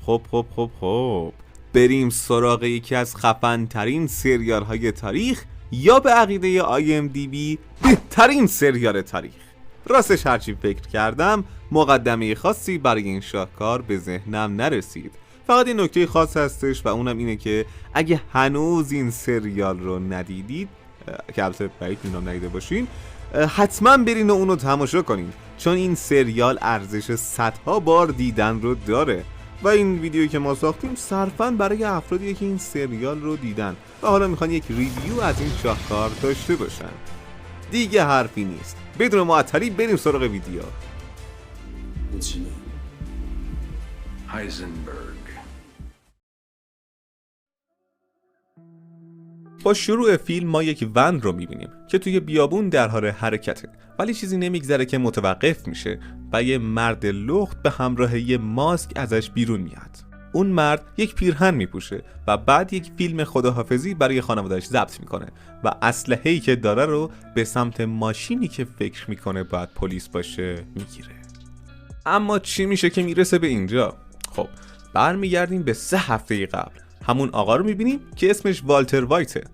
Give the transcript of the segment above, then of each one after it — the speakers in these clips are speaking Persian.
خب بریم سراغ یکی از خفن ترین سریال های تاریخ، یا به عقیده IMDb بهترین سریال تاریخ. راستش هرچی فکر کردم مقدمه خاصی برای این شاهکار به ذهنم نرسید. فقط این نکته خاص هستش و اونم اینه که اگه هنوز این سریال رو ندیدید، که البته بعید میدونم ندیده باشین، حتما برین و اونو تماشا کنین، چون این سریال ارزش صدها بار دیدن رو داره و این ویدیویی که ما ساختیم صرفاً برای افرادیه که این سریال رو دیدن و حالا میخوان یک ریویو از این شاهکار داشته باشن. دیگه حرفی نیست، بدون معطلی بریم سراغ ویدیو. با شروع فیلم ما یک ون رو میبینیم که توی بیابون در حال حرکته، ولی چیزی نمیگذره که متوقف میشه و یه مرد لخت به همراه یه ماسک ازش بیرون میاد. اون مرد یک پیرهن میپوشه و بعد یک فیلم خداحافظی برای خانواده‌اش ضبط میکنه و اسلحه‌ای که داره رو به سمت ماشینی که فکر میکنه باید پلیس باشه میگیره. اما چی میشه که میرسه به اینجا؟ خب برمیگردیم به 3 هفته قبل. همون آقا رو میبینیم که اسمش والتر وایته،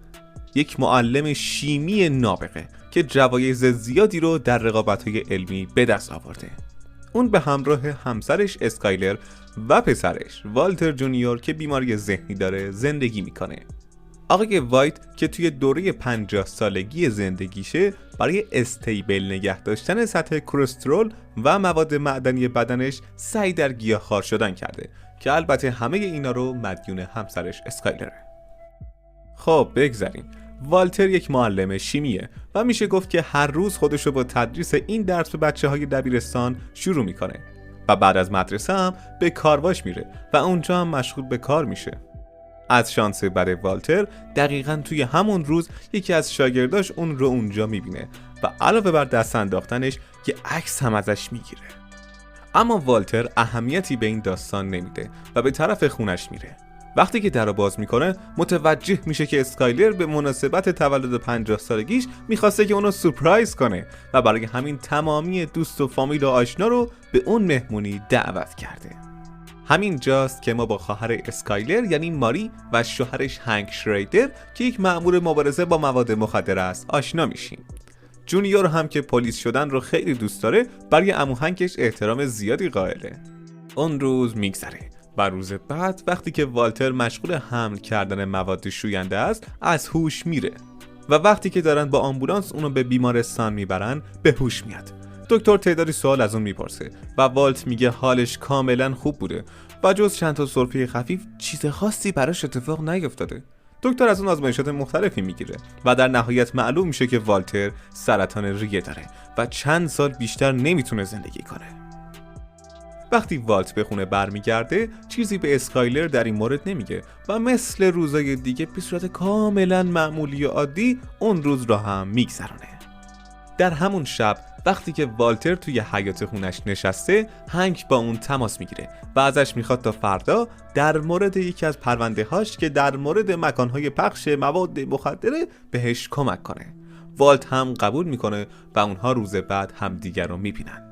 یک معلم شیمی نابغه که جوایز زیادی رو در رقابت‌های علمی به دست آورده. اون به همراه همسرش اسکایلر و پسرش والتر جونیور که بیماری ذهنی داره زندگی میکنه. آقای وایت که توی دوره 50 سالگی زندگیشه برای استیبل نگه داشتن سطح کلسترول و مواد معدنی بدنش سعی در گیاهخوار شدن کرده که البته همه اینا رو مدیون همسرش اسکایلره. خب بگذاریم. والتر یک معلم شیمیه و میشه گفت که هر روز خودشو با تدریس این درس به بچه‌های دبیرستان شروع میکنه و بعد از مدرسه هم به کارواش میره و اونجا هم مشغول به کار میشه. از شانس بد والتر دقیقاً توی همون روز یکی از شاگرداش اون رو اونجا میبینه و علاوه بر دست انداختنش یه عکس هم ازش میگیره. اما والتر اهمیتی به این داستان نمیده و به طرف خونش میره. وقتی که در رو باز میکنه متوجه میشه که اسکایلر به مناسبت تولد 50 سالگیش میخواسته که اونو سورپرایز کنه و برای همین تمامی دوست و فامیل و آشنا رو به اون مهمونی دعوت کرده. همین جاست که ما با خواهر اسکایلر یعنی ماری و شوهرش هنگ شریدر که یک مأمور مبارزه با مواد مخدر است آشنا میشیم. جونیور هم که پلیس شدن رو خیلی دوست داره، برای عمو هنگش احترام زیادی قائله. اون روز میگذره و روز بعد وقتی که والتر مشغول حمل کردن مواد شوینده است از هوش میره و وقتی که دارن با آمبولانس اونو به بیمارستان میبرن به هوش میاد. دکتر تعدادی سوال از اون میپرسه و والت میگه حالش کاملا خوب بوده و جز چند تا سرفه خفیف چیز خاصی براش اتفاق نیفتاده. دکتر از اون آزمایشات مختلفی میگیره و در نهایت معلوم میشه که والتر سرطان ریه داره و چند سال بیشتر نمیتونه زندگی کنه. وقتی والت به خونه برمیگرده چیزی به اسکایلر در این مورد نمیگه و مثل روزای دیگه به صورت کاملا معمولی و عادی اون روز رو هم میگذرونه. در همون شب وقتی که والتر توی حیاط خونش نشسته، هنگ با اون تماس میگیره و ازش میخواد تا فردا در مورد یکی از پرونده هاش که در مورد مکانهای پخش مواد مخدره بهش کمک کنه. والت هم قبول میکنه و اونها روز بعد همدیگر رو میبینن.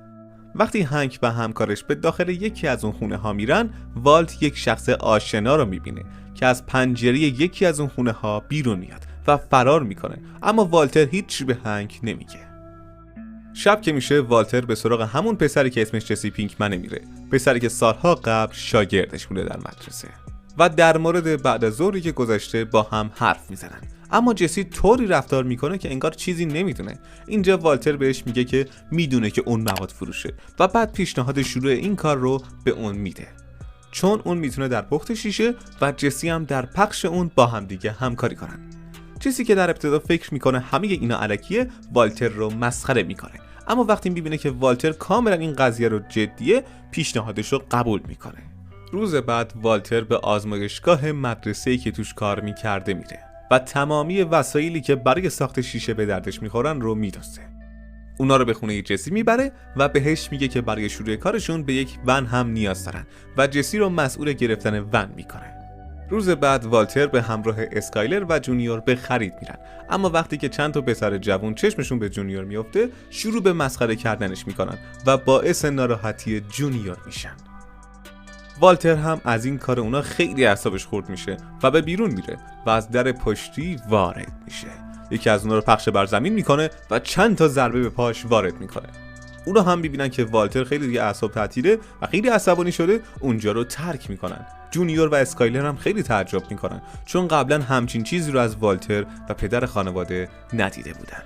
وقتی هنگ و همکارش به داخل یکی از اون خونه ها میرن، والت یک شخص آشنا رو میبینه که از پنجره یکی از اون خونه ها بیرون میاد و فرار میکنه، اما والتر هیچ به هنگ نمیگه. شب که میشه والتر به سراغ همون پسری که اسمش جسی پینکمن میره، پسری که سالها قبل شاگردش بوده در مدرسه و در مورد بعد از ظهری که گذشته با هم حرف میزنن. اما جسی طوری رفتار میکنه که انگار چیزی نمیدونه. اینجا والتر بهش میگه که میدونه که اون مواد فروشه و بعد پیشنهاد شروع این کار رو به اون میده، چون اون میتونه در پخت شیشه و جسی هم در پخش اون با هم دیگه همکاری کنن. جسی که در ابتدا فکر میکنه همه اینا الکیه، والتر رو مسخره میکنه، اما وقتی میبینه که والتر کاملا این قضیه رو جدیه، پیشنهادش رو قبول میکنه. روز بعد والتر به آزمایشگاه مدرسه‌ای که توش کار میکرده میره و تمامی وسایلی که برای ساخت شیشه به دردش میخورن رو میدوزه. اونا رو به خونه جسی میبره و بهش میگه که برای شروع کارشون به یک ون هم نیاز دارن و جسی رو مسئول گرفتن ون میکنه. روز بعد والتر به همراه اسکایلر و جونیور به خرید میرن، اما وقتی که چند تا پسر جوان چشمشون به جونیور میفته، شروع به مسخره کردنش میکنن و باعث ناراحتی جونیور میشن. والتر هم از این کار اونا خیلی اعصابش خورد میشه و به بیرون میره و از در پشتی وارد میشه. یکی از اونا رو پخش بر زمین میکنه و چند تا ضربه به پاش وارد میکنه. اونا هم میبینن که والتر خیلی دیگه اعصاب تعطیله و خیلی عصبانی شده، اونجا رو ترک میکنن. جونیور و اسکایلر هم خیلی تعجب میکنن چون قبلا همچین چیزی رو از والتر و پدر خانواده ندیده بودن.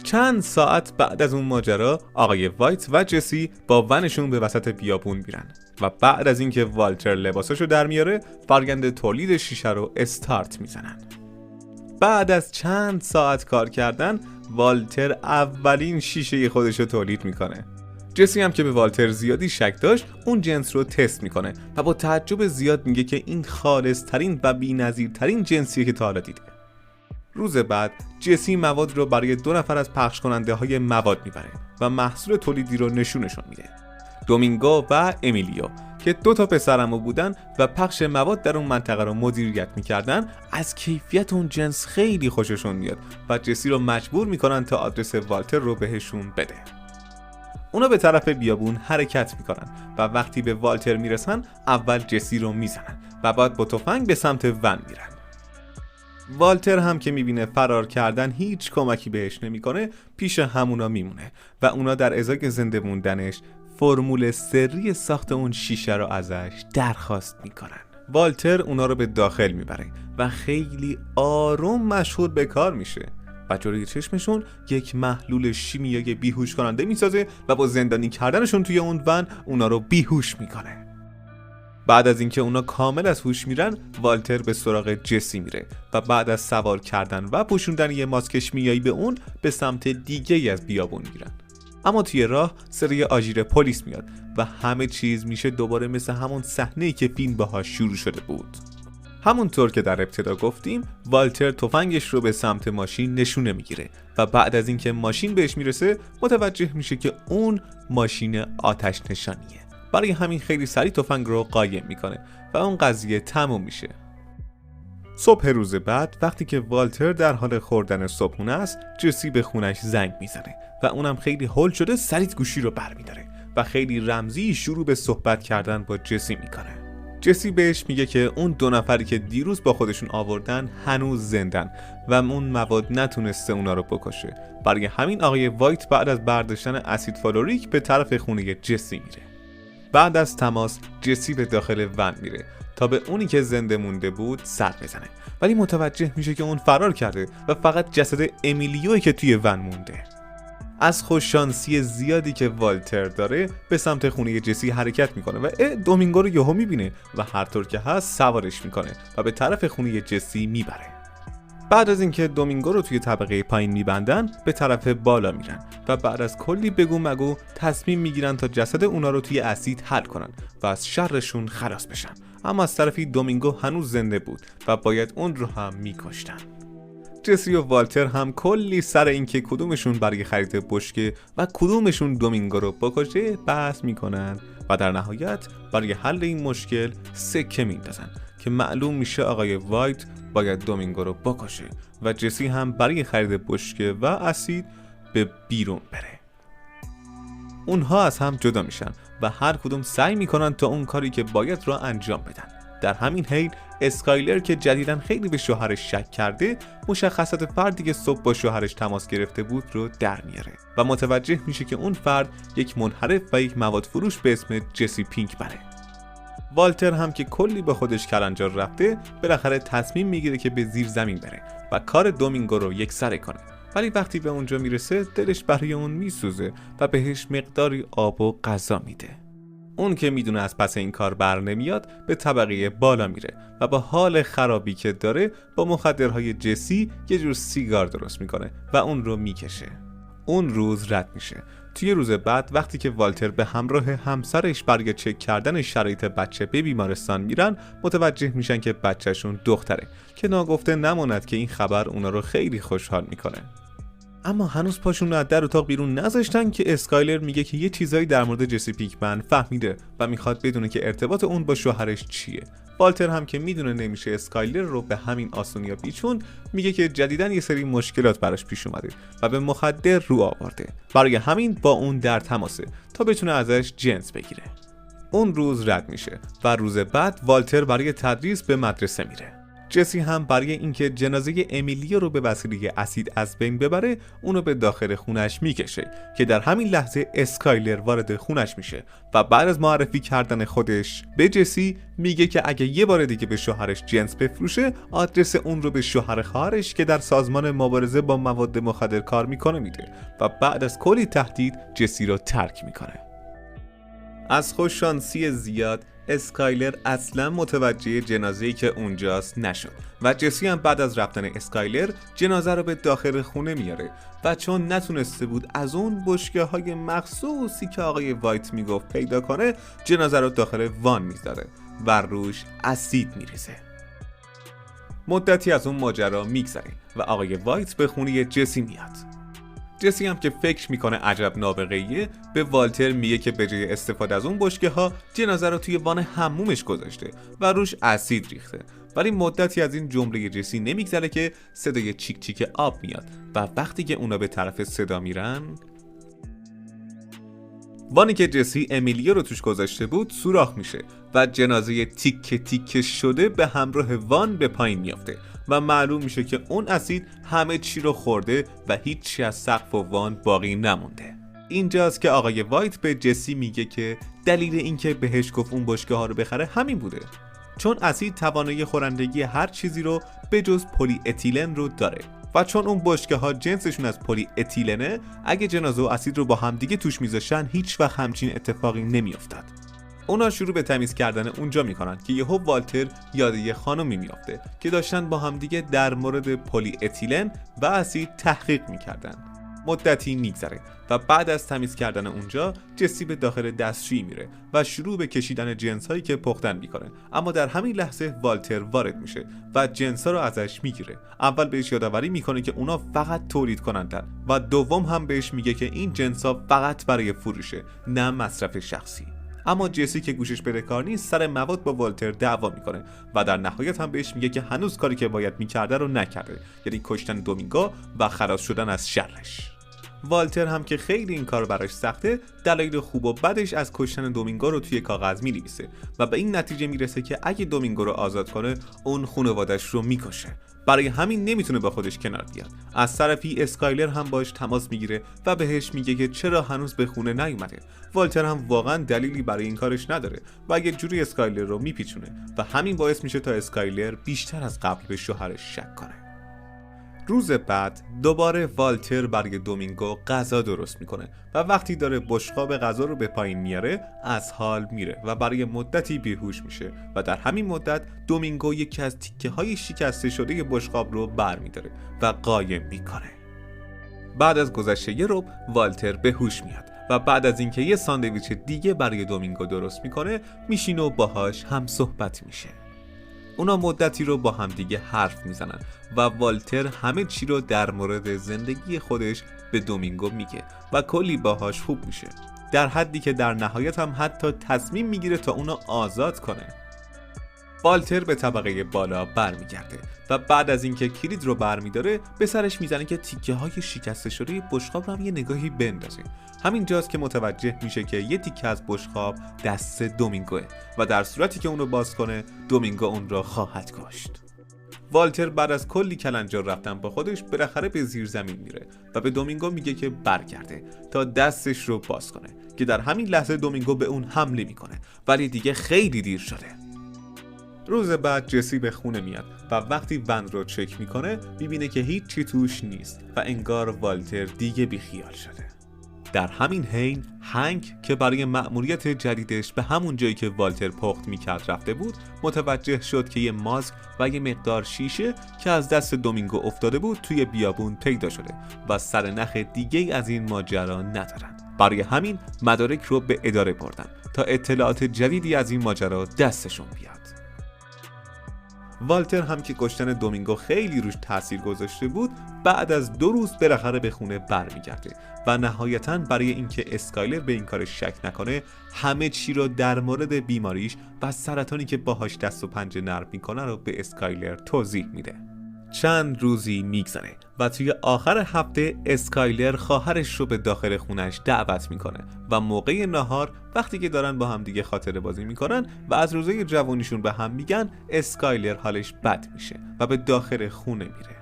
چند ساعت بعد از اون ماجرا آقای وایت و جسی با ونشون به وسط بیابون میرن و بعد از اینکه والتر لباساشو در میاره فرآیند تولید شیشه رو استارت میزنن. بعد از چند ساعت کار کردن والتر اولین شیشه خودشو تولید میکنه. جسی هم که به والتر زیادی شک داشت اون جنس رو تست میکنه و با تعجب زیاد میگه که این خالص ترین و بی‌نظیرترین جنسیه که تا حالا دیده. روز بعد جسی مواد رو برای 2 نفر از پخش کننده های مواد میبره و محصول تولیدی رو نشونشون میده. دومینگو و امیلیو که 2 تا پسرعمو بودن و پخش مواد در اون منطقه رو مدیریت میکردن، از کیفیت اون جنس خیلی خوششون میاد و جسی رو مجبور میکنن تا آدرس والتر رو بهشون بده. اونا به طرف بیابون حرکت میکنن و وقتی به والتر میرسن اول جسی رو میزنن و بعد با تفنگ به سمت ون میرن. والتر هم که میبینه فرار کردن هیچ کمکی بهش نمیکنه پیش همونا میمونه و اونا در ازای زنده موندنش فرمول سری ساخت اون شیشه رو ازش درخواست میکنن. والتر اونا رو به داخل میبره و خیلی آروم مشغول به کار میشه و جلوی چشمشون یک محلول شیمیایی بیهوش کننده میسازه و با زندانی کردنشون توی اون ون اونا رو بیهوش میکنه. بعد از اینکه اونا کامل از هوش میرن والتر به سراغ جسی میره و بعد از سوار کردن و پوشوندن یه ماسک شیمیایی به اون به سمت دیگه از بیابون میرن. اما توی راه سری آژیر پلیس میاد و همه چیز میشه دوباره مثل همون صحنه‌ای که فیلم باهاش شروع شده بود. همونطور که در ابتدا گفتیم والتر تفنگش رو به سمت ماشین نشونه میگیره و بعد از اینکه ماشین بهش میرسه متوجه میشه که اون ماشین آتش نشانیه. برای همین خیلی سریع تفنگ رو قایم میکنه و اون قضیه تموم میشه. صبح روز بعد وقتی که والتر در حال خوردن صبحونه است جسی به خونش زنگ میزنه و اونم خیلی هول شده سریع گوشی رو برمیداره و خیلی رمزی شروع به صحبت کردن با جسی میکنه. جسی بهش میگه که اون 2 نفری که دیروز با خودشون آوردن هنوز زندن و اون مواد نتونسته اونا رو بکشه. برای همین آقای وایت بعد از برداشتن اسید فالوریک به طرف خونه جسی میره. بعد از تماس جسی به داخل ون میره تا به اونی که زنده مونده بود سر بزنه، ولی متوجه میشه که اون فرار کرده و فقط جسد امیلیوی که توی ون مونده. از خوششانسی زیادی که والتر داره به سمت خونه جسی حرکت میکنه و دومینگو رو یهو میبینه و هر طور که هست سوارش میکنه و به طرف خونه جسی میبره. بعد از اینکه دومینگو رو توی طبقه پایین میبندن به طرف بالا میرن و بعد از کلی بگو مگو تصمیم میگیرن تا جسد اونا رو توی اسید حل کنن و از شرشون خلاص بشن. اما از طرفی دومینگو هنوز زنده بود و باید اون رو هم میکشتن. جسی و والتر هم کلی سر اینکه کدومشون برای خرید بشکه و کدومشون دومینگو رو بکشه بحث میکنن و در نهایت برای حل این مشکل سکه میندازن که معلوم میشه آقای وایت باید دومینگو رو بکشه و جسی هم برای خرید بشکه و اسید به بیرون بره. اونها از هم جدا میشن و هر کدوم سعی میکنن تا اون کاری که باید رو انجام بدن. در همین حین اسکایلر که جدیداً خیلی به شوهرش شک کرده مشخصات فردی که صبح با شوهرش تماس گرفته بود رو در میاره و متوجه میشه که اون فرد یک منحرف و یک مواد فروش به اسم جسی پینکمنه. والتر هم که کلی به خودش کلنجار رفته بالاخره تصمیم میگیره که به زیر زمین بره و کار دومینگو رو یکسره کنه، ولی وقتی به اونجا میرسه دلش برای اون میسوزه و بهش مقداری آب و غذا میده. اون که میدونه از پس این کار بر نمیاد به طبقه بالا میره و با حال خرابی که داره با مخدرهای جسی یه جور سیگار درست میکنه و اون رو میکشه. اون روز رد میشه. توی روز بعد وقتی که والتر به همراه همسرش برای چک کردن شرایط بچه به بیمارستان میرن متوجه میشن که بچهشون دختره که ناگفته نماند که این خبر اونا رو خیلی خوشحال میکنه. اما هنوز پاشون رو از در اتاق بیرون نذاشتن که اسکایلر میگه که یه چیزایی در مورد جسی پینکمن فهمیده و میخواد بدونه که ارتباط اون با شوهرش چیه. والتر هم که میدونه نمیشه اسکایلر رو به همین آسونیا پیچون میگه که جدیدن یه سری مشکلات براش پیش اومده و به مخدر رو آورده، برای همین با اون در تماسه تا بتونه ازش جنس بگیره. اون روز رد میشه و روز بعد والتر برای تدریس به مدرسه میره. جسی هم برای اینکه جنازه امیلیو رو به وسیله اسید از بین ببره اونو به داخل خونش میکشه که در همین لحظه اسکایلر وارد خونش میشه و بعد از معرفی کردن خودش به جسی میگه که اگه یه بار دیگه به شوهرش جنس بفروشه آدرس اون رو به شوهر خواهرش که در سازمان مبارزه با مواد مخدر کار میکنه میده و بعد از کلی تهدید جسی رو ترک میکنه. از خوششانسی زیاد اسکایلر اصلا متوجه جنازه‌ای که اونجاست نشد و جسی هم بعد از رفتن اسکایلر جنازه رو به داخل خونه میاره و چون نتونسته بود از اون بشکه‌های مخصوصی که آقای وایت میگفت پیدا کنه جنازه رو داخل وان میذاره و روش اسید میریزه. مدتی از اون ماجرا میگذره و آقای وایت به خونه جسی میاد. جسی هم که فکر میکنه عجب نابغه‌ایه به والتر میگه که به جای استفاده از اون بشکه ها جنازه رو توی وان حمومش گذاشته و روش اسید ریخته. ولی مدتی از این جمله جسی نمیگذره که صدای چیک چیک آب میاد و وقتی که اونا به طرف صدا میرن وانی که جسی امیلیو رو توش گذاشته بود سوراخ میشه و جنازه تیکه تیکه شده به همراه وان به پایین میافته و معلوم میشه که اون اسید همه چی رو خورده و هیچی از سقف و وان باقی نمونده. اینجاست که آقای وایت به جسی میگه که دلیل اینکه بهش گفت اون بشکه ها رو بخره همین بوده، چون اسید توانایی خورندگی هر چیزی رو به جز پلی اتیلن رو داره و چون اون بشکه ها جنسشون از پلی اتیلنه اگه جنازه و اسید رو با هم دیگه توش میذاشن هیچ وقت همچین اتفاقی نمیافتاد. اونا شروع به تمیز کردن اونجا میکنن که یهو والتر یاد یه خانومی میافته که داشتن با هم دیگه در مورد پلی اتیلن و اسید تحقیق میکردن. مدتی میگذره و بعد از تمیز کردن اونجا جسی به داخل دستشویی میره و شروع به کشیدن جنس هایی که پختن میکنه، اما در همین لحظه والتر وارد میشه و جنس ها رو ازش میگیره. اول بهش یادآوری میکنه که اونا فقط تولید کنندن و دوم هم بهش میگه که این جنس ها فقط برای فروشه نه مصرف شخصی. اما جسی که گوشش به کار نیست سر مواد با والتر دعوا میکنه و در نهایت هم بهش میگه که هنوز کاری که باید میکرده رو نکرده، یعنی کشتن دومینگو و خلاص شدن از شرش. والتر هم که خیلی این کار براش سخته دلایل خوب و بدش از کشتن دومینگو رو توی کاغذ مینویسه و به این نتیجه میرسه که اگه دومینگو رو آزاد کنه اون خانواده‌اش رو میکشه. برای همین نمیتونه با خودش کنار بیاد. از طرفی اسکایلر هم باش تماس میگیره و بهش میگه که چرا هنوز به خونه نیومده. والتر هم واقعا دلیلی برای این کارش نداره و یه جوری اسکایلر رو میپیچونه و همین باعث میشه تا اسکایلر بیشتر از قبل به شوهرش شک کنه. روز بعد دوباره والتر برای دومینگو غذا درست میکنه و وقتی داره بشقاب غذا رو به پایین میاره از حال میره و برای مدتی بیهوش میشه و در همین مدت دومینگو یکی از تیکه های شکسته شده بشقاب رو برمیداره و قایم میکنه. بعد از گذشته یه ربع والتر به هوش میاد و بعد از اینکه یه ساندویچ دیگه برای دومینگو درست میکنه میشینه و باهاش هم صحبت میشه. اونا مدتی رو با هم دیگه حرف میزنن و والتر همه چی رو در مورد زندگی خودش به دومینگو میگه و کلی باهاش خوب میشه، در حدی که در نهایت هم حتی تصمیم میگیره تا اونا آزاد کنه. والتر به طبقه بالا برمیگرده و بعد از اینکه کلید رو برمیداره به سرش میزنه که تیکه های شکسته شده بشقاب رو هم یه نگاهی بندازه. همینجاست که متوجه میشه که یه تیکه از بشقاب دست دومینگوه و در صورتی که اونو باز کنه دومینگو اون رو خواهد کشت. والتر بعد از کلی کلنجار رفتن با خودش بالاخره به زیر زمین میره و به دومینگو میگه که برگرده تا دستش رو باز کنه که در همین لحظه دومینگو به اون حمله میکنه ولی دیگه خیلی دیر شده. روز بعد جسی به خونه میاد و وقتی ون رو چک میکنه میبینه که هیچ چی توش نیست و انگار والتر دیگه بیخیال شده. در همین حین هنگ که برای مأموریت جدیدش به همون جایی که والتر پخت میکرد رفته بود متوجه شد که یه ماسک و یه مقدار شیشه که از دست دومینگو افتاده بود توی بیابون پیدا شده و سرنخ دیگه از این ماجرا ندارن. برای همین مدارک رو به اداره بردن تا اطلاعات جدیدی از این ماجرا دستشون بیاد. والتر هم که کشتن دومینگو خیلی روش تاثیر گذاشته بود بعد از 2 روز بالاخره به خونه برمیگرده و نهایتاً برای اینکه اسکایلر به این کارش شک نکنه همه چی رو در مورد بیماریش و سرطانی که باهاش دست و پنجه نرم میکنه رو به اسکایلر توضیح میده. چند روزی میگذره و توی آخر هفته اسکایلر خواهرش رو به داخل خونش دعوت میکنه و موقع نهار وقتی که دارن با هم دیگه خاطره بازی میکنن و از روزای جوانیشون به هم میگن، اسکایلر حالش بد میشه و به داخل خونه میره.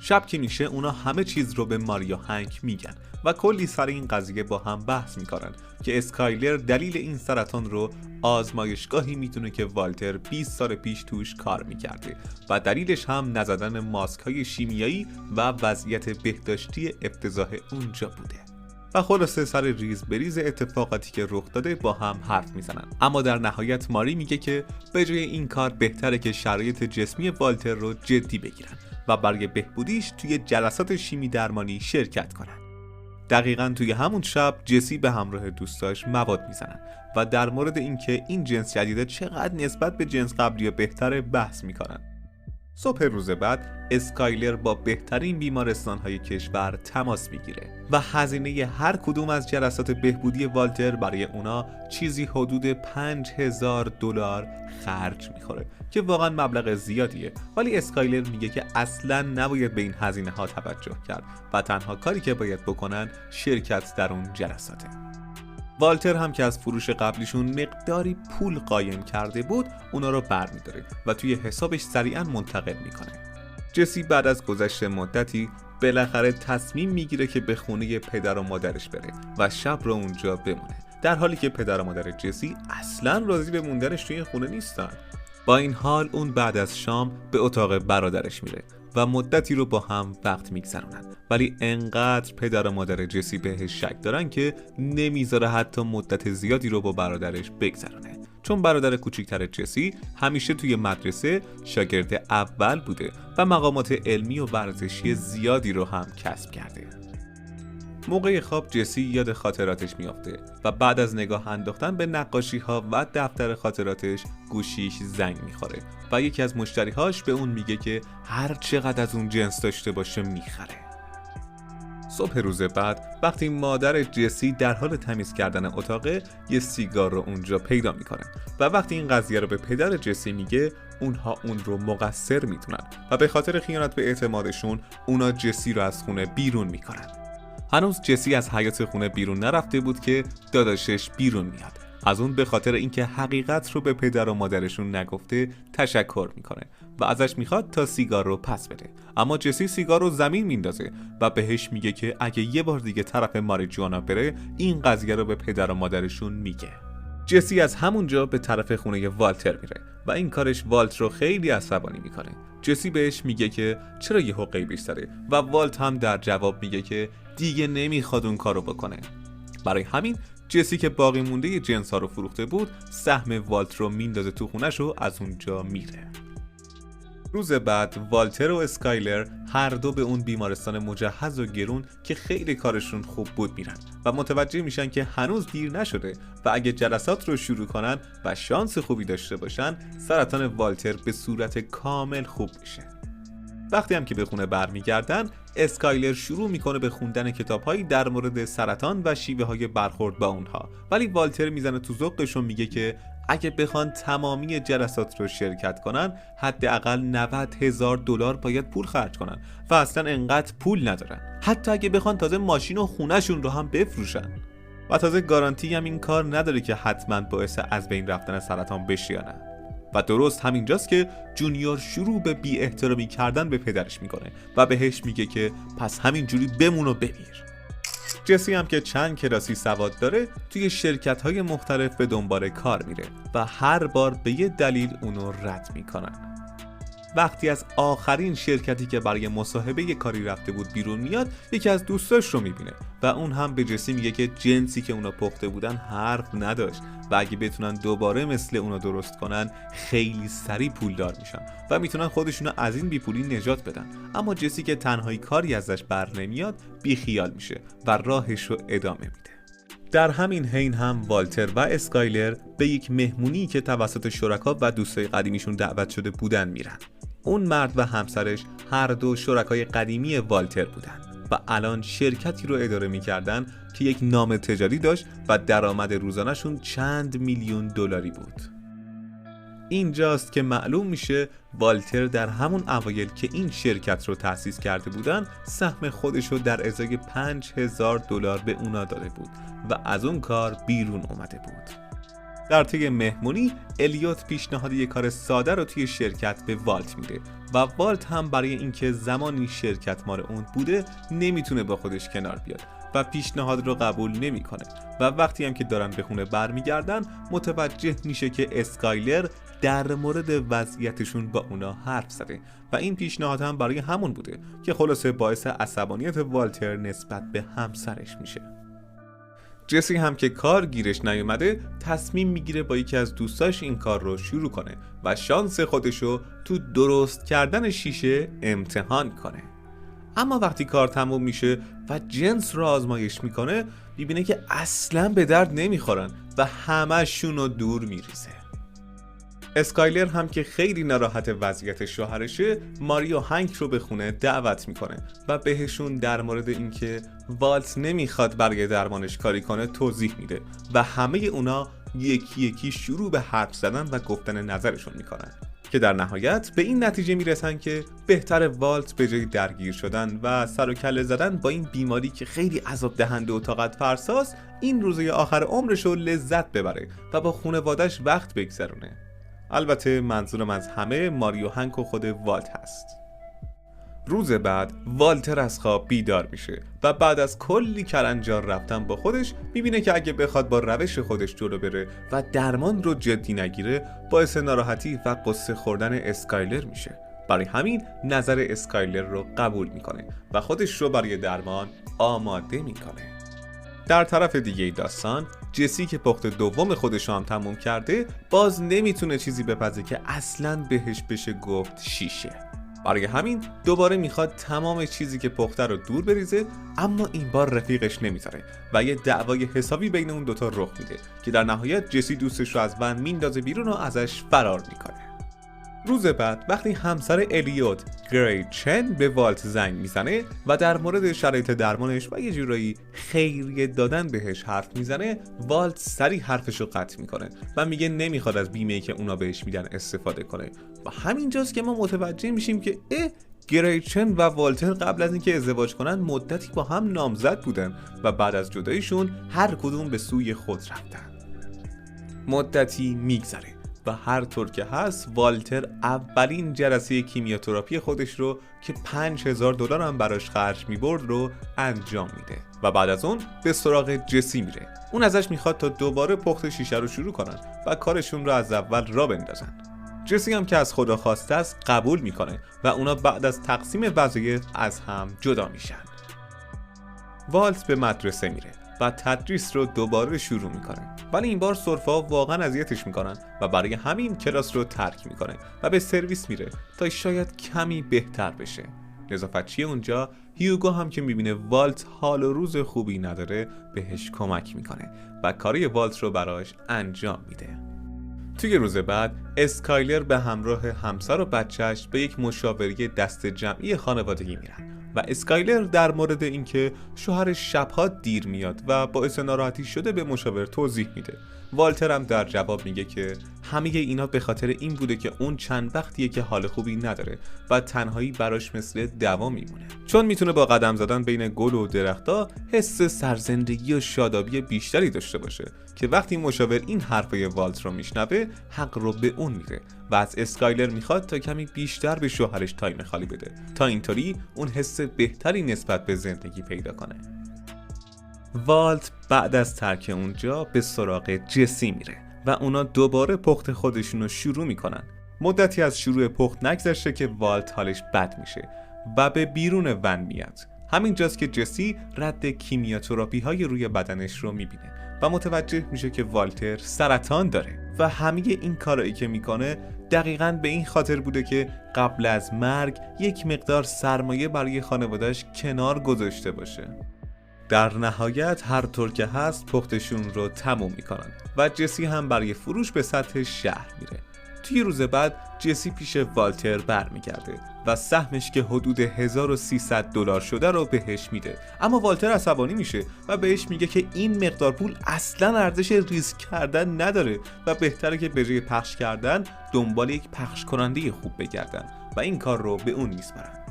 شب که میشه اونا همه چیز رو به ماریا هنگ میگن و کلی سر این قضیه با هم بحث میکنن که اسکایلر دلیل این سرطان رو آزمایشگاهی میتونه که والتر 20 سال پیش توش کار میکرده و دلیلش هم نزدن ماسک های شیمیایی و وضعیت بهداشتی افتضاح اونجا بوده. و خلاصه سر ریز بریز اتفاقاتی که رخ داده با هم حرف میزنن. اما در نهایت ماری میگه که به جای این کار بهتره که شرایط جسمی والتر رو جدی بگیرن و برای بهبودیش توی جلسات شیمی درمانی شرکت کنن. دقیقاً توی همون شب جسی به همراه دوستاش مواد میزنن و در مورد اینکه این جنس جدیده چقدر نسبت به جنس قبلی بهتره بحث میکنن. صبح روز بعد اسکایلر با بهترین بیمارستان‌های کشور تماس میگیره و هزینه هر کدوم از جلسات بهبودی والتر برای اونا چیزی حدود $5000 خرج میخوره که واقعا مبلغ زیادیه، ولی اسکایلر میگه که اصلاً نباید به این هزینه ها توجه کرد و تنها کاری که باید بکنن شرکت در اون جلساته. والتر هم که از فروش قبلیشون مقداری پول قایم کرده بود اونا رو برمی‌داره و توی حسابش سریعاً منتقل میکنه. جسی بعد از گذشت مدتی بالاخره تصمیم میگیره که به خونه پدر و مادرش بره و شب رو اونجا بمونه، در حالی که پدر و مادر جسی اصلاً راضی به موندنش توی خونه نیستن. با این حال اون بعد از شام به اتاق برادرش میره و مدتی رو با هم وقت میگذرونن، ولی انقدر پدر و مادر جسی بهش شک دارن که نمیذاره حتی مدت زیادی رو با برادرش بگذرونه، چون برادر کوچیکتر جسی همیشه توی مدرسه شاگرد اول بوده و مقامات علمی و ورزشی زیادی رو هم کسب کرده. موقع خواب جسی یاد خاطراتش میافته و بعد از نگاه انداختن به نقاشی ها و دفتر خاطراتش گوشیش زنگ میخوره و یکی از مشتریهاش به اون میگه که هر چقدر از اون جنس داشته باشه میخره. صبح روز بعد وقتی مادر جسی در حال تمیز کردن اتاقه، یه سیگار رو اونجا پیدا میکنه و وقتی این قضیه رو به پدر جسی میگه، اونها اون رو مقصر میدونن و به خاطر خیانت به اعتمادشون اونا جسی رو از خونه بیرون میکنن. هنوز جسی از حیاط خونه بیرون نرفته بود که داداشش بیرون میاد. از اون به خاطر اینکه حقیقت رو به پدر و مادرشون نگفته تشکر میکنه و ازش میخواد تا سیگار رو پس بده، اما جسی سیگار رو زمین میندازه و بهش میگه که اگه یه بار دیگه طرف ماریجوانا بره این قضیه رو به پدر و مادرشون میگه. جسی از همونجا به طرف خونه والتر میره و این کارش والت رو خیلی عصبانی میکنه. جسی بهش میگه که چرا یه حقه بیشتره و والت هم در جواب میگه که دیگه نمیخواد اون کارو بکنه. برای همین جسی که باقی مونده جنس ها رو فروخته بود سهم والت رو میندازه تو خونش و از اونجا میره. روز بعد والتر و اسکایلر هر دو به اون بیمارستان مجهز و گرون که خیلی کارشون خوب بود میرن و متوجه میشن که هنوز دیر نشده و اگه جلسات رو شروع کنن و شانس خوبی داشته باشن سرطان والتر به صورت کامل خوب میشه. وقتی هم که به خونه برمیگردن، اسکایلر شروع میکنه به خوندن کتاب‌هایی در مورد سرطان و شیوه‌های برخورد با اونها، ولی والتر میزنه تو ذوقش و میگه که اگه بخوان تمامی جلسات رو شرکت کنن حداقل $90,000 باید پول خرج کنن و اصلا انقدر پول ندارن، حتی اگه بخوان تازه ماشین و خونه‌شون رو هم بفروشن و تازه گارانتی هم این کار نداره که حتما باعث از بین رفتن سرطان بشه یا نه. و درست همینجاست که جونیور شروع به بی احترامی کردن به پدرش میکنه و بهش میگه که پس همینجوری بمون و بمیر. جسی هم که چند کلاسی سواد داره توی شرکت‌های مختلف به دنبال کار میره و هر بار به یه دلیل اونو رد میکنن. وقتی از آخرین شرکتی که برای مصاحبه یه کاری رفته بود بیرون میاد، یکی از دوستاش رو میبینه و اون هم به جسی میگه که جنسی که اونا پخته بودن حرف نداشت و اگه بتونن دوباره مثل اونا درست کنن خیلی سریع پولدار میشن و میتونن خودشونو از این بیپولی نجات بدن. اما جسی که تنهایی کاری ازش بر نمیاد بیخیال میشه و راهش رو ادامه میده. در همین حین هم والتر و اسکایلر به یک مهمونی که توسط شرکا و دوستای قدیمیشون دعوت شده بودن میرن. اون مرد و همسرش هر دو شرکای قدیمی والتر بودن و الان شرکتی رو اداره میکردن که یک نام تجاری داشت و درآمد روزانه‌شون چند میلیون دلاری بود. اینجاست که معلوم میشه والتر در همون اوایل که این شرکت رو تأسیس کرده بودن سهم خودشو در ازای $5000 به اونا داده بود و از اون کار بیرون اومده بود. در طی مهمونی الیوت پیشنهاد یک کار ساده رو توی شرکت به والت میده و والت هم برای اینکه زمانی شرکت مال اون بوده نمیتونه با خودش کنار بیاد و پیشنهاد رو قبول نمیکنه و وقتی هم که دارن به خونه برمیگردن متوجه میشه که اسکایلر در مورد وضعیتشون با اونا حرف زده و این پیشنهاد هم برای همون بوده که خلاصه باعث عصبانیت والتر نسبت به همسرش میشه. جسی هم که کار گیرش نیومده تصمیم میگیره با یکی از دوستاش این کار رو شروع کنه و شانس خودشو تو درست کردن شیشه امتحان کنه. اما وقتی کار تموم میشه و جنس رو آزمایش میکنه میبینه که اصلا به درد نمیخورن و همه‌شون رو دور میریزه. اسکایلر هم که خیلی ناراحت وضعیت شوهرشه ماریو هنگ رو به خونه دعوت میکنه و بهشون در مورد اینکه والت نمیخواد برای درمانش کاری کنه توضیح میده و همه اونا یکی یکی شروع به حرف زدن و گفتن نظرشون میکنن که در نهایت به این نتیجه میرسن که بهتر والت به جای درگیر شدن و سر و کله زدن با این بیماری که خیلی عذاب دهنده و طاقت فرساست این روزهای آخر عمرش رو لذت ببره و با خانواده‌اش وقت بگذرونه. البته منظورم از همه ماریو هنگ و خود والت هست. روز بعد والتر از خواب بیدار میشه و بعد از کلی کلنجار رفتن با خودش میبینه که اگه بخواد با روش خودش جلو بره و درمان رو جدی نگیره باعث ناراحتی و قصه خوردن اسکایلر میشه. برای همین نظر اسکایلر رو قبول میکنه و خودش رو برای درمان آماده میکنه. در طرف دیگه داستان جسی که پخت دوم خودش هم تموم کرده باز نمیتونه چیزی بپزه که اصلاً بهش بشه گفت شیشه. برای همین دوباره میخواد تمام چیزی که پخته رو دور بریزه اما این بار رفیقش نمیذاره و یه دعوای حسابی بین اون دوتا رخ میده که در نهایت جسی دوستش رو از ون میندازه بیرون و ازش فرار میکنه. روز بعد وقتی همسر الیوت گریچن به والت زنگ میزنه و در مورد شرایط درمانش و یه جورایی خیریه دادن بهش حرف میزنه والت سریع حرفشو قطع میکنه و میگه نمیخواد از بیمه‌ای که اونا بهش میدن استفاده کنه و همینجاست که ما متوجه میشیم که گریچن و والتر قبل از اینکه ازدواج کنن مدتی با هم نامزد بودن و بعد از جداییشون هر کدوم به سوی خود رفتن. مدتی میگذره و هر طور که هست والتر اولین جلسه کیمیاتراپی خودش رو که $5000 هم براش خرج میبرد رو انجام میده و بعد از اون به سراغ جسی میره. اون ازش میخواد تا دوباره پخت شیشه رو شروع کنن و کارشون رو از اول راه بندازن. جسی هم که از خدا خواسته است قبول میکنه و اونا بعد از تقسیم وظایف از هم جدا میشن. والت به مدرسه میره و تدریس رو دوباره شروع میکنه ولی این بار سرفه‌ها واقعا اذیتش میکنن و برای همین کلاس رو ترک میکنه و به سرویس میره تا شاید کمی بهتر بشه. نظافتچی اونجا هیوگو هم که میبینه والت حال و روز خوبی نداره بهش کمک میکنه و کاری والت رو براش انجام میده. توی روز بعد اسکایلر به همراه همسر و بچهش به یک مشاوره دست جمعی خانوادگی میرن و اسکایلر در مورد اینکه شوهرش شبها دیر میاد و باعث ناراحتی شده به مشاور توضیح میده. والتر هم در جواب میگه که همه اینا به خاطر این بوده که اون چند وقتیه که حال خوبی نداره و تنهایی براش مثل دوا میمونه، چون میتونه با قدم زدن بین گل و درختا حس سرزندگی و شادابی بیشتری داشته باشه که وقتی مشاور این حرفای والت رو میشنوه حق رو به اون میده و از اسکایلر میخواد تا کمی بیشتر به شوهرش تایم خالی بده تا اینطوری اون حس بهتری نسبت به زندگی پیدا کنه. والت بعد از ترک اونجا به سراغ جسی میره و اونا دوباره پخت خودشون رو شروع میکنن. مدتی از شروع پخت نگذشته که والت حالش بد میشه و به بیرون ون میاد. همینجاست که جسی رد کیمیاتراپی های روی بدنش رو میبینه و متوجه میشه که والتر سرطان داره و همه این کارایی که میکنه دقیقاً به این خاطر بوده که قبل از مرگ یک مقدار سرمایه برای خانواده‌اش کنار گذاشته باشه. در نهایت هر طور که هست پختشون رو تموم میکنن و جسی هم برای فروش به سطح شهر میره. توی روز بعد جسی پیش والتر برمیگرده و سهمش که حدود $1300 شده رو بهش میده. اما والتر عصبانی میشه و بهش میگه که این مقدار پول اصلا ارزش ریسک کردن نداره و بهتره که به جای پخش کردن دنبال یک پخش کننده خوب بگردن و این کار رو به اون میسپارن.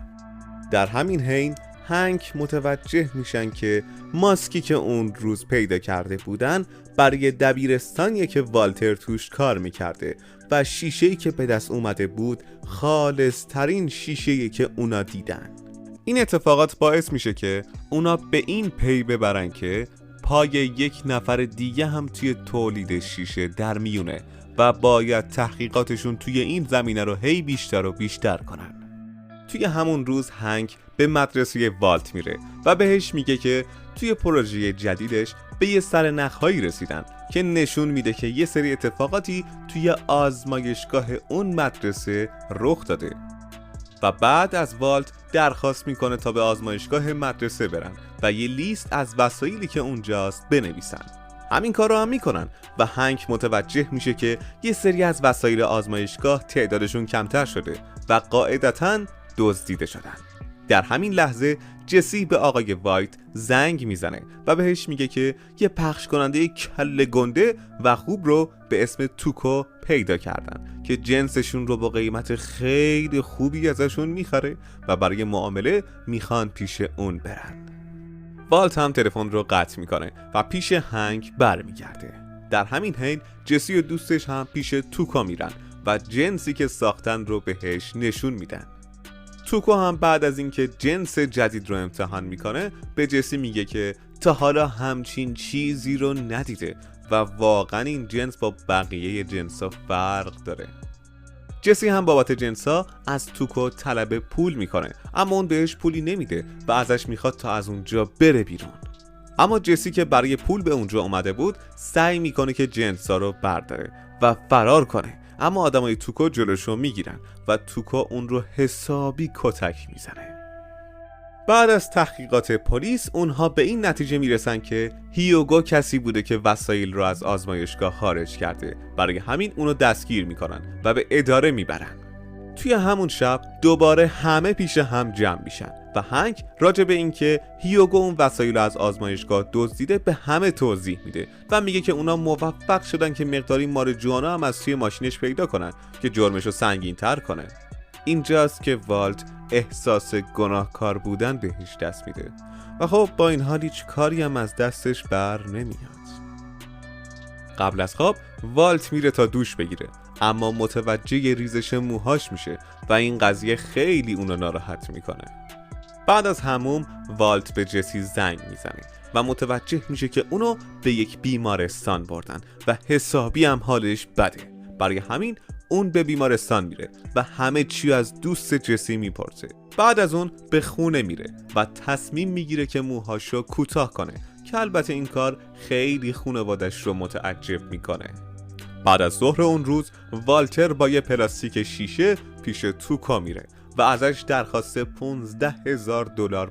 در همین حین هنگ متوجه میشن که ماسکی که اون روز پیدا کرده بودن برای دبیرستانیه که والتر توش کار میکرده و شیشه‌ای که به دست اومده بود خالص ترین شیشه‌ای که اونا دیدن. این اتفاقات باعث میشه که اونا به این پی ببرن که پای یک نفر دیگه هم توی تولید شیشه در میونه و باید تحقیقاتشون توی این زمینه رو هی بیشتر و بیشتر کنن. توی همون روز هنگ به مدرسه والت میره و بهش میگه که توی پروژه جدیدش به یه سرنخهایی رسیدن که نشون میده که یه سری اتفاقاتی توی آزمایشگاه اون مدرسه رخ داده و بعد از والت درخواست میکنه تا به آزمایشگاه مدرسه برن و یه لیست از وسایلی که اونجاست بنویسن. همین کار رو هم میکنن و هنگ متوجه میشه که یه سری از وسایل آزمایشگاه تعدادشون کمتر شده و قاعدتاً دزدیده شدن. در همین لحظه جسی به آقای وایت زنگ میزنه و بهش میگه که یه پخش کننده کله گنده و خوب رو به اسم توکو پیدا کردن که جنسشون رو با قیمت خیلی خوبی ازشون میخره و برای معامله میخوان پیش اون برن. والت هم تلفن رو قطع میکنه و پیش هنگ برمیگرده. در همین حین جسی و دوستش هم پیش توکو میرن و جنسی که ساختن رو بهش نشون میدن. توکو هم بعد از اینکه جنس جدید رو امتحان میکنه به جسی میگه که تا حالا همچین چیزی رو ندیده و واقعا این جنس با بقیه جنسا فرق داره. جسی هم بابت جنسا از توکو طلب پول میکنه اما اون بهش پولی نمیده و ازش میخواد تا از اونجا بره بیرون. اما جسی که برای پول به اونجا اومده بود سعی میکنه که جنسا رو برداره و فرار کنه، اما آدمای توکو جلوشو میگیرن و توکو اون رو حسابی کتک میزنه. بعد از تحقیقات پلیس اونها به این نتیجه میرسن که هیوگو کسی بوده که وسایل رو از آزمایشگاه خارج کرده. برای همین اونو دستگیر میکنن و به اداره میبرن. توی همون شب دوباره همه پیش هم جمع میشن و هنگ راجع به اینکه هیوگو اون وسایل رو از آزمایشگاه دزدیده به همه توضیح میده و میگه که اونا موفق شدن که مقداری ماریجوانا هم از توی ماشینش پیدا کنن که جرمشو سنگین‌تر کنه. اینجاست که والت احساس گناهکار بودن بهش دست میده و خب با این حال هیچ کاری هم از دستش بر نمیاد. قبل از خواب والت میره تا دوش بگیره اما متوجه ریزش موهاش میشه و این قضیه خیلی اونو ناراحت میکنه. بعد از حموم والت به جسی زنگ میزنه و متوجه میشه که اونو به یک بیمارستان بردن و حسابی هم حالش بده. برای همین اون به بیمارستان میره و همه چی از دوست جسی میپرسه. بعد از اون به خونه میره و تصمیم میگیره که موهاشو کوتاه کنه که البته این کار خیلی خانوادش رو متعجب میکنه. بعد از ظهر اون روز والتر با یه پلاستیک شیشه پیش توکو میره و ازش درخواست $15,000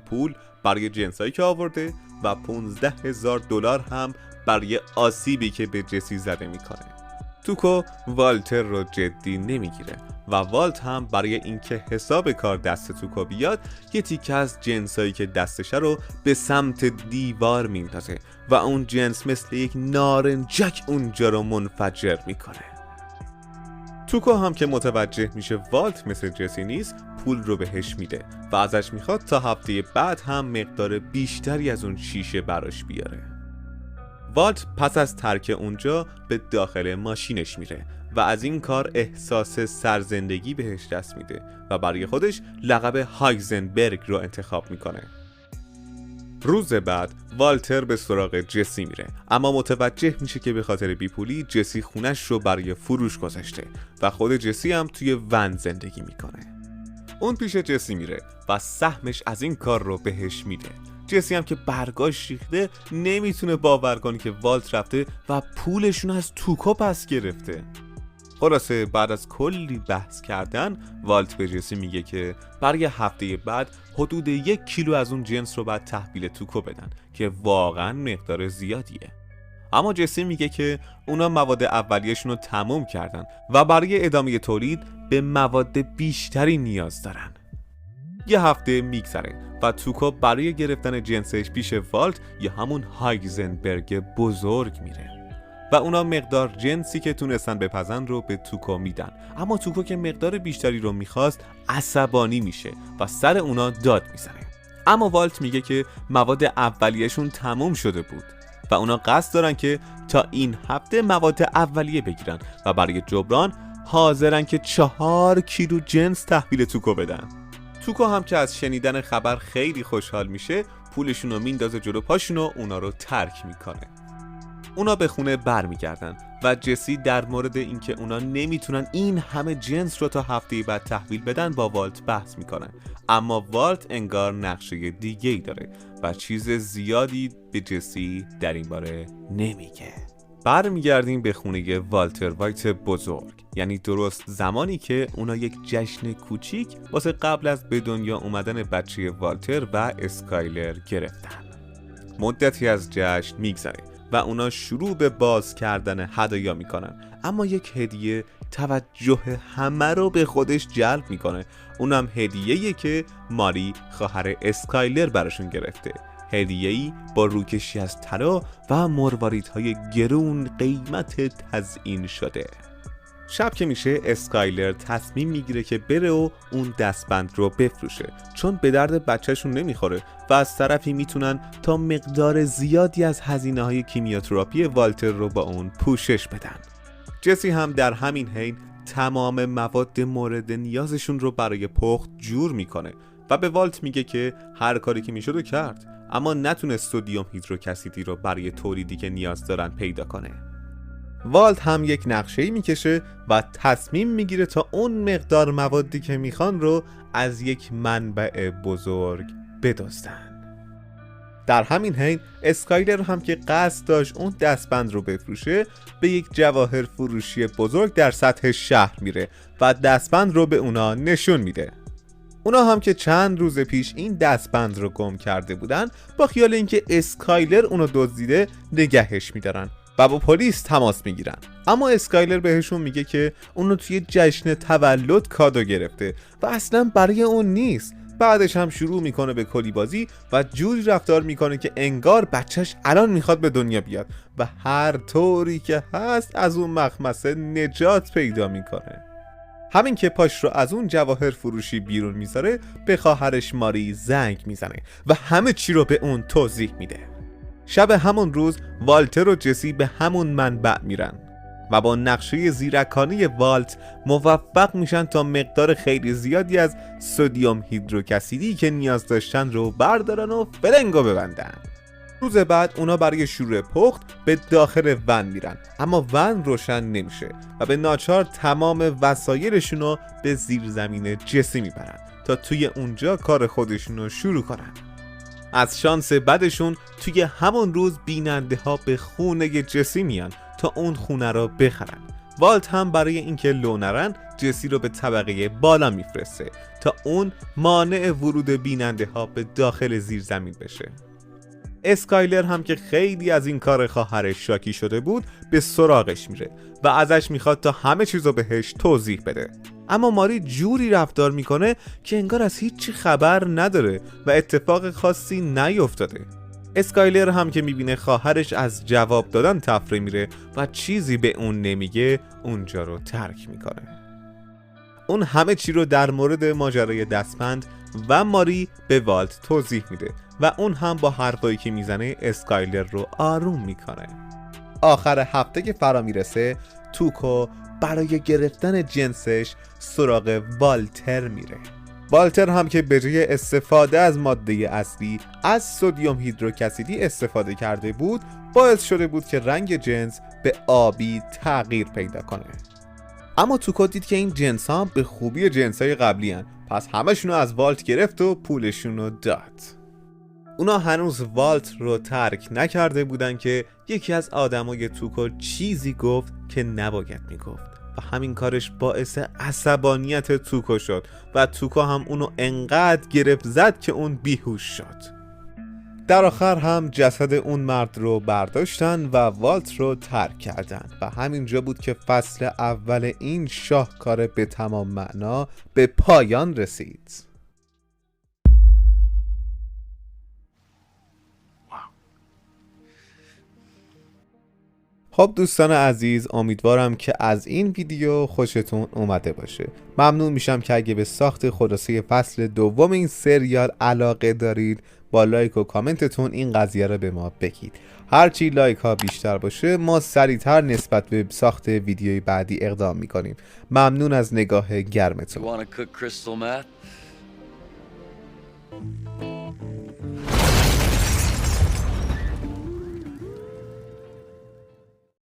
پول برای جنسایی که آورده و $15,000 هم برای آسیبی که به جسی زده میکنه. توکو والتر رو جدی نمیگیره و والت هم برای اینکه حساب کار دست توکو بیاد یه تیکه از جنسایی که دستشه رو به سمت دیوار میندازه و اون جنس مثل یک نارنجک اونجا رو منفجر میکنه. توکو هم که متوجه میشه والت مثل جسی نیست پول رو بهش میده و ازش میخواد تا هفته بعد هم مقدار بیشتری از اون شیشه براش بیاره. والت پس از ترک اونجا به داخل ماشینش میره و از این کار احساس سرزندگی بهش دست میده و برای خودش لقب هایزنبرگ رو انتخاب میکنه. روز بعد والتر به سراغ جسی میره اما متوجه میشه که به خاطر بیپولی جسی خونش رو برای فروش گذاشته و خود جسی هم توی ون زندگی میکنه. اون پیش جسی میره و سهمش از این کار رو بهش میده. جسی هم که برگاش ریخته نمیتونه باور کنه که والت رفته و پولشون از توکو پس گرفته. خلاصه بعد از کلی بحث کردن والت به جسی میگه که برای هفته بعد حدود 1 کیلو از اون جنس رو بعد تحویل توکو بدن که واقعا مقدار زیادیه. اما جسی میگه که اونا مواد اولیه‌شون رو تموم کردن و برای ادامه تولید به مواد بیشتری نیاز دارن. یه هفته میگذره و توکو برای گرفتن جنسش پیش والت یا همون هایزنبرگ بزرگ میره و اونا مقدار جنسی که تونستن بپزن رو به توکو میدن. اما توکو که مقدار بیشتری رو میخواست عصبانی میشه و سر اونا داد میزنه. اما والت میگه که مواد اولیه‌شون تموم شده بود و اونا قصد دارن که تا این هفته مواد اولیه بگیرن و برای جبران حاضرن که 4 کیلو جنس تحویل توکو بدن. توکو هم که از شنیدن خبر خیلی خوشحال میشه، پولشون رو میندازه جلو پاشون و اونا رو ترک میکنه. اونا به خونه برمیگردن و جسی در مورد اینکه اونا نمیتونن این همه جنس رو تا هفته بعد تحویل بدن با والت بحث میکنن. اما والت انگار نقشه دیگه‌ای داره و چیز زیادی به جسی در این باره نمیگه. برمیگردیم به خونه والتر وایت بزرگ، یعنی درست زمانی که اونا یک جشن کوچیک واسه قبل از به دنیا اومدن بچه والتر و اسکایلر گرفتن. مدتی از جشن میگذره و اونا شروع به باز کردن هدایا میکنن، اما یک هدیه توجه همه رو به خودش جلب میکنه. اونم هدیه‌ایه که ماری خواهر اسکایلر براشون گرفته، هدیه‌ای با روکشی از طلا و مرواریدهای گرون قیمت تزیین شده. شب که میشه اسکایلر تصمیم میگیره که بره و اون دستبند رو بفروشه، چون به درد بچهشون نمیخوره و از طرفی میتونن تا مقدار زیادی از هزینه‌های کیمیاتراپی والتر رو با اون پوشش بدن. جسی هم در همین حین تمام مواد مورد نیازشون رو برای پخت جور میکنه و به والت میگه که هر کاری که میشد کرد، اما نتونست سدیم هیدروکسیدی رو برای تولیدی که نیاز دارن پیدا کنه. والت هم یک نقشه‌ای میکشه و تصمیم میگیره تا اون مقدار موادی که میخوان رو از یک منبع بزرگ بدزدن. در همین حین اسکایلر هم که قصد داشت اون دستبند رو بفروشه، به یک جواهر فروشی بزرگ در سطح شهر میره و دستبند رو به اونا نشون میده. اونا هم که چند روز پیش این دستبند رو گم کرده بودن، با خیال اینکه اسکایلر اونو دزدیده نگهش میدارن و با پلیس تماس میگیرن. اما اسکایلر بهشون میگه که اونو توی جشن تولد کادو گرفته و اصلا برای اون نیست. بعدش هم شروع میکنه به کلی بازی و جوری رفتار میکنه که انگار بچهش الان میخواد به دنیا بیاد و هر طوری که هست از اون مخمسه نجات پیدا میکنه. همین که پاش رو از اون جواهر فروشی بیرون میذاره، به خواهرش ماری زنگ میزنه و همه چی رو به اون توضیح میده. شب همون روز والتر و جسی به همون منبع میرن و با نقشه زیرکانه والت موفق میشن تا مقدار خیلی زیادی از سدیم هیدروکسیدی که نیاز داشتن رو بردارن و فرنگو ببندن. روز بعد اونا برای شروع پخت به داخل ون میرن، اما ون روشن نمیشه و به ناچار تمام وسایلشون رو به زیرزمین جسی میبرن تا توی اونجا کار خودشون رو شروع کنن. از شانس بدشون توی همون روز بیننده ها به خونه جسی میان تا اون خونه رو بخرن. والت هم برای اینکه لو نرن جسی رو به طبقه بالا میفرسته تا اون مانع ورود بیننده ها به داخل زیرزمین بشه. اسکایلر هم که خیلی از این کار خواهرش شاکی شده بود به سراغش میره و ازش میخواد تا همه چیزو بهش توضیح بده. اما ماری جوری رفتار میکنه که انگار از هیچی خبر نداره و اتفاق خاصی نیفتاده. اسکایلر هم که میبینه خواهرش از جواب دادن تفره میره و چیزی به اون نمیگه، اونجا رو ترک میکنه. اون همه چی رو در مورد ماجرای دستبند و ماری به والت توضیح میده و اون هم با حرفایی که میزنه اسکایلر رو آروم میکنه. آخر هفته که فرا میرسه، توکو برای گرفتن جنسش سراغ والتر میره. والتر هم که به جای استفاده از ماده اصلی از سدیم هیدروکسیدی استفاده کرده بود، باعث شده بود که رنگ جنس به آبی تغییر پیدا کنه. اما توکو دید که این جنس ها به خوبی جنس های قبلی هن، پس همشونو از والت گرفت و پولشونو داد. اونا هنوز والت رو ترک نکرده بودن که یکی از آدمای توکو چیزی گفت که نباید میگفت و همین کارش باعث عصبانیت توکو شد و توکو هم اونو انقدر گرفت زد که اون بیهوش شد. در آخر هم جسد اون مرد رو برداشتن و والت رو ترک کردن و همینجا بود که فصل اول این شاهکار به تمام معنا به پایان رسید. خب دوستان عزیز، امیدوارم که از این ویدیو خوشتون اومده باشه. ممنون میشم که اگه به ساخت خلاصه فصل دوم این سریال علاقه دارید با لایک و کامنتتون این قضیه رو به ما بگید. هرچی لایک ها بیشتر باشه ما سریعتر نسبت به ساخت ویدیوی بعدی اقدام میکنیم. ممنون از نگاه گرمتون.